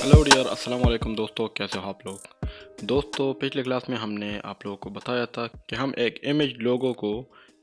Hello dear, अस्सलाम वालेकुम दोस्तों, कैसे हो आप लोग। दोस्तों, पिछले क्लास में हमने आप लोगों को बताया था कि हम एक इमेज लोगो को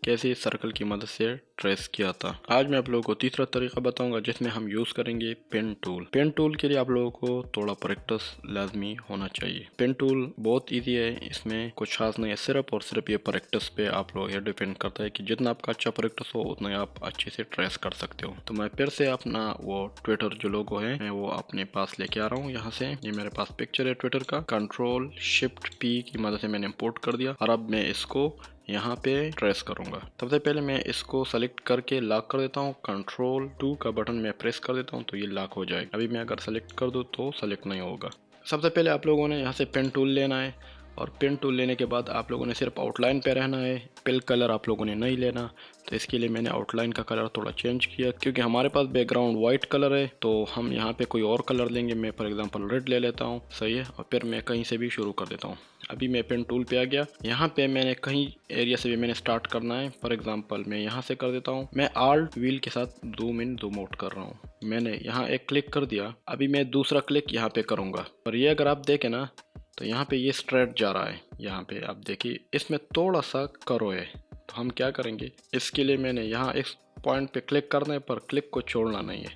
कैसे सर्कल की मदद से ट्रेस किया था। आज मैं आप लोगों को तीसरा तरीका बताऊंगा जिसमें हम यूज़ करेंगे पेन टूल। पेन टूल के लिए आप लोगों को थोड़ा प्रैक्टिस लाजमी होना चाहिए। पेन टूल बहुत इजी है, इसमें कुछ खास नहीं है, सिर्फ और सिर्फ ये प्रैक्टिस पे आप लोग ये डिपेंड करता है कि जितना आपका अच्छा प्रैक्टिस हो उतना आप अच्छे से ट्रेस कर सकते हो। तो मैं फिर से अपना वो ट्विटर जो लोगो है मैं वो अपने पास लेके आ रहा हूँ। यहाँ से ये मेरे पास पिक्चर है ट्विटर का, कंट्रोल शिफ्ट पी की मदद से मैंने इंपोर्ट कर दिया और अब मैं इसको यहाँ पे ट्रेस करूंगा। सबसे पहले मैं इसको सेलेक्ट करके लॉक कर देता हूँ। कंट्रोल 2 का बटन मैं प्रेस कर देता हूँ तो ये लॉक हो जाएगा। अभी मैं अगर सेलेक्ट कर दूँ तो सेलेक्ट नहीं होगा। सबसे पहले आप लोगों ने यहाँ से पेन टूल लेना है और पेन टूल लेने के बाद आप लोगों ने सिर्फ आउटलाइन पे रहना है। पिल कलर आप लोगों ने नहीं लेना। तो इसके लिए मैंने आउटलाइन का कलर थोड़ा चेंज किया क्योंकि हमारे पास बैकग्राउंड वाइट कलर है, तो हम यहाँ पे कोई और कलर लेंगे। मैं फॉर एग्जांपल रेड ले लेता हूँ, सही है। और फिर मैं कहीं से भी शुरू कर देता हूँ। अभी मैं पेन टूल पे आ गया। यहाँ पे मैंने कहीं एरिया से भी मैंने स्टार्ट करना है। फॉर एग्जांपल मैं यहाँ से कर देता हूँ। मैं आल्ट व्हील के साथ जूम इन जूम आउट कर रहा हूँ। मैंने यहाँ एक क्लिक कर दिया। अभी मैं दूसरा क्लिक यहाँ पे करूँगा और ये अगर आप देखें ना तो यहाँ पे ये स्ट्रेट जा रहा है। यहाँ पे आप देखिए इसमें थोड़ा सा करो है, तो हम क्या करेंगे, इसके लिए मैंने यहाँ इस पॉइंट पे क्लिक करना है पर क्लिक को छोड़ना नहीं है।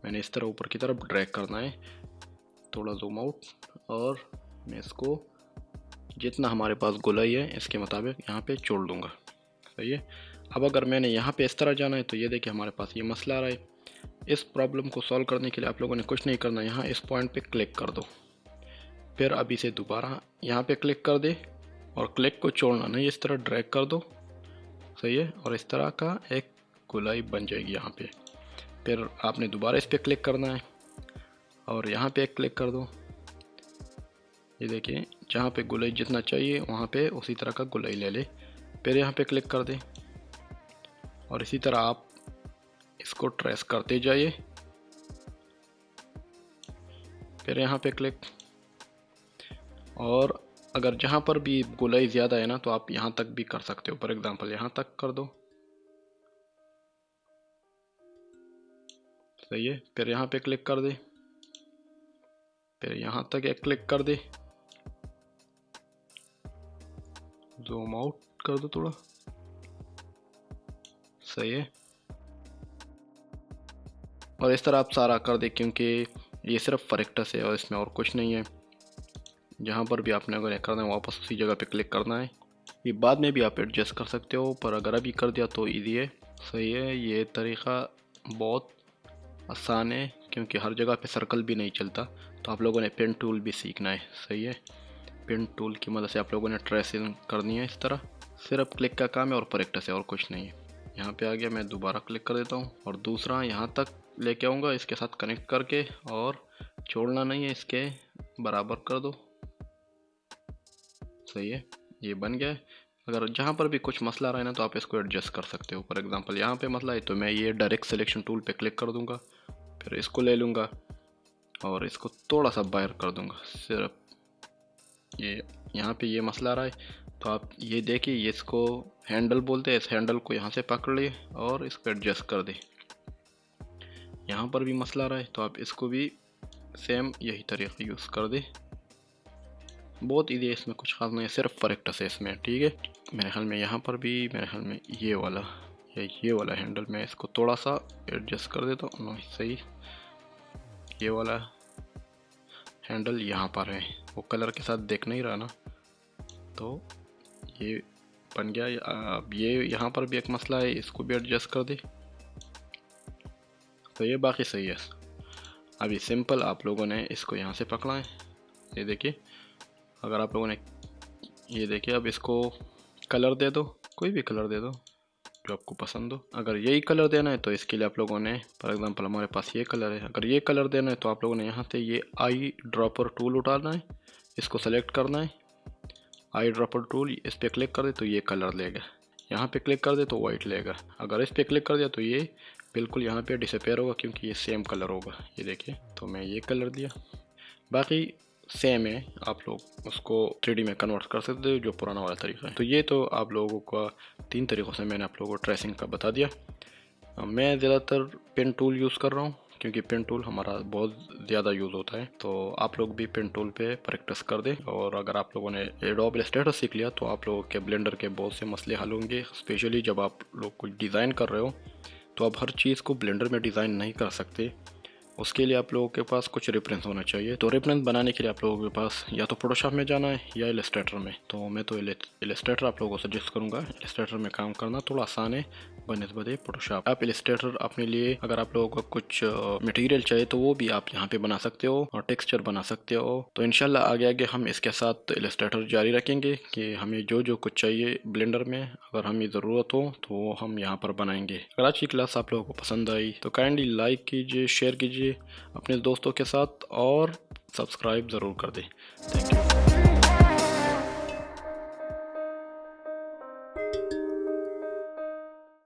मैंने इस तरह ऊपर की तरफ ड्रैग करना है, थोड़ा जूम आउट, और मैं इसको जितना हमारे पास गोलाई है इसके मुताबिक यहाँ पे छोड़ दूँगा, सही है। अब अगर मैंने यहाँ पे इस तरह जाना है तो ये देखिए हमारे पास ये मसला आ रहा है। इस प्रॉब्लम को सॉल्व करने के लिए आप लोगों ने कुछ नहीं करना, यहाँ इस पॉइंट पे क्लिक कर दो। फिर अभी से दोबारा यहाँ पे क्लिक कर दे और क्लिक को छोड़ना नहीं, इस तरह ड्रैग कर दो, सही है। और इस तरह का एक गोलाई बन जाएगी यहाँ पे। फिर आपने दोबारा इस पर क्लिक करना है और यहाँ पे क्लिक कर दो। ये देखिए जहाँ पे गोलाई जितना चाहिए वहाँ पे उसी तरह का गोलाई ले ले। फिर यहाँ पे क्लिक कर दे और इसी तरह आप इसको ट्रेस करते जाइए। फिर यहाँ पे क्लिक, और अगर जहाँ पर भी गोलाई ज़्यादा है ना तो आप यहाँ तक भी कर सकते हो। फॉर एग्जांपल यहाँ तक कर दो, सही है। फिर यहाँ पे क्लिक कर दे, फिर यहाँ तक एक क्लिक कर दे, जूम आउट कर दो थोड़ा, सही है। और इस तरह आप सारा कर दे क्योंकि ये सिर्फ प्रैक्टिस है और इसमें और कुछ नहीं है। जहाँ पर भी आपने अगर करना है वापस उसी जगह पे क्लिक करना है। ये बाद में भी आप एडजस्ट कर सकते हो पर अगर अभी कर दिया तो ईजी है, सही है। ये तरीक़ा बहुत आसान है क्योंकि हर जगह पे सर्कल भी नहीं चलता, तो आप लोगों ने पेन टूल भी सीखना है, सही है। पेन टूल की मदद से आप लोगों ने ट्रेसिंग करनी है। इस तरह सिर्फ क्लिक का काम है और प्रैक्टिस है और कुछ नहीं है। यहाँ पे आ गया, मैं दोबारा क्लिक कर देता हूँ और दूसरा यहाँ तक लेके आऊँगा इसके साथ कनेक्ट करके, और छोड़ना नहीं है, इसके बराबर कर दो, सही है। ये बन गया है। अगर जहाँ पर भी कुछ मसला रहा है ना तो आप इसको एडजस्ट कर सकते हो। फॉर एग्जांपल यहाँ पे मसला है तो मैं ये डायरेक्ट सिलेक्शन टूल पे क्लिक कर दूंगा, फिर इसको ले लूँगा और इसको थोड़ा सा बाहर कर दूंगा। सिर्फ ये यहाँ पे ये मसला रहा है तो आप ये देखिए, ये इसको हैंडल बोलते हैं, इस हैंडल को यहाँ से पकड़ लिए और इसको एडजस्ट कर दे। यहाँ पर भी मसला रहा है तो आप इसको भी सेम यही तरीका यूज़ कर दे। बहुत ईजी है, इसमें कुछ खास नहीं है, सिर्फ प्रैक्टिस है इसमें, ठीक है। मेरे ख्याल में यहाँ पर भी मेरे ख्याल में ये वाला हैंडल मैं इसको थोड़ा सा एडजस्ट कर देता हूँ, सही। ये वाला हैंडल यहाँ पर है, वो कलर के साथ देख नहीं रहा ना, तो ये बन गया। अब ये यहाँ पर भी एक मसला है, इसको भी एडजस्ट कर दे, तो ये बाकी सही है। अभी सिंपल आप लोगों ने इसको यहाँ से पकड़ा है, ये देखिए। अगर आप लोगों ने ये देखिए, अब इसको कलर दे दो, कोई भी कलर दे दो जो आपको पसंद हो। अगर यही कलर देना है तो इसके लिए आप लोगों ने, फॉर एग्जांपल हमारे पास ये कलर है, अगर ये कलर देना है तो आप लोगों ने यहाँ से ये आई ड्रॉपर टूल उठाना है, इसको सेलेक्ट करना है, आई ड्रॉपर टूल, इस पर क्लिक कर दे तो ये कलर लेगा। यहाँ पे क्लिक कर दे तो वाइट लेगा। अगर इस पर क्लिक कर दिया तो ये बिल्कुल यहाँ पे डिसअपेयर होगा क्योंकि ये सेम कलर होगा, ये देखिए। तो मैं ये कलर दिया, बाकी सेम है, आप लोग उसको 3D में कन्वर्ट कर सकते हो जो पुराना वाला तरीका है। तो ये तो आप लोगों का 3 तरीक़ों से मैंने आप लोगों को ट्रेसिंग का बता दिया। मैं ज़्यादातर पेन टूल यूज़ कर रहा हूँ क्योंकि पेन टूल हमारा बहुत ज़्यादा यूज़ होता है। तो आप लोग भी पेन टूल पे प्रैक्टिस कर दें। और अगर आप लोगों ने एडोब इलस्ट्रेटर सीख लिया तो आप लोगों के ब्लेंडर के बहुत से मसले हल होंगे। स्पेशली जब आप लोग कुछ डिज़ाइन कर रहे हो तो आप हर चीज़ को ब्लेंडर में डिज़ाइन नहीं कर सकते, उसके लिए आप लोगों के पास कुछ रेफरेंस होना चाहिए। तो रेफरेंस बनाने के लिए आप लोगों के पास या तो फोटोशॉप में जाना है या इलस्ट्रेटर में। तो मैं तो इलस्ट्रेटर आप लोगों को सजेस्ट करूंगा। इलस्ट्रेटर में काम करना थोड़ा आसान है बनस्बत फोटोशॉप। आप इलस्ट्रेटर अपने लिए अगर आप लोगों को कुछ मटेरियल चाहिए तो वो भी आप यहाँ पे बना सकते हो और टेक्सचर बना सकते हो। तो इंशाल्लाह आगे आगे हम इसके साथ इलस्ट्रेटर जारी रखेंगे कि हमें जो जो कुछ चाहिए ब्लेंडर में अगर हमें ज़रूरत हो तो वो हम यहाँ पर बनाएंगे। अगर आज की क्लास आप लोगों को पसंद आई तो काइंडली लाइक कीजिए, शेयर कीजिए अपने दोस्तों के साथ और सब्सक्राइब ज़रूर कर दें। Thank you.